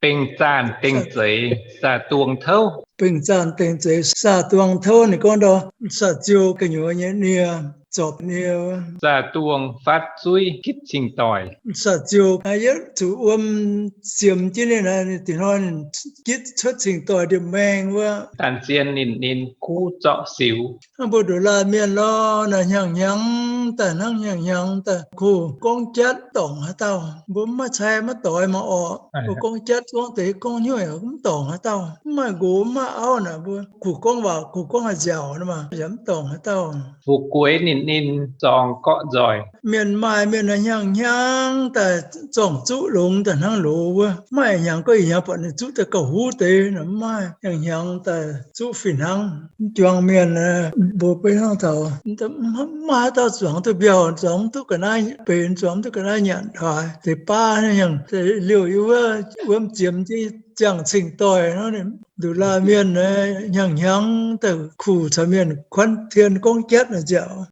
Bình tràn tình giới xà tuồng thâu. bình tràn tình giới xà tuồng thâu này con đó xà chiêu cái nhớ nhé nia chọc nia Xà tuồng phát duy kích trình tỏi. xà chiêu ai nhất chú xiêm chứ này là thì nói kít xuất trình tỏi điểm mang quá Tàn xiên nín nín khu trọ xíu. bộ đồ la miền lo là nhằng ta năng nhằng ta khu con chết tổng hả tao bố mà xe mà tội mà ọ bố con chết con tí con như vậy cũng tổng hả tao mà gỗ mà áo nè bố cụ con vào cụ con là giàu nữa mà dám tổng hả tao Vụ cuối nín nín giòn cọ giỏi. miền mai miền là nhằng ta trồng chú lùng ta năng lù bố mai nhằng có gì nhằng bọn chú ta cầu hú tê nè mai nhằng ta chú phìn hăng chuang miền bố bây giờ tao mà tao xuống tôi biểu xuống tôi cái này bên xuống tôi cái này nhận thoại thì ba này nhận thì liệu yêu chiếm chứ chẳng trình tỏi nó này đủ là miền này nhằng từ khu cho miền khuân thiên công chết là dạo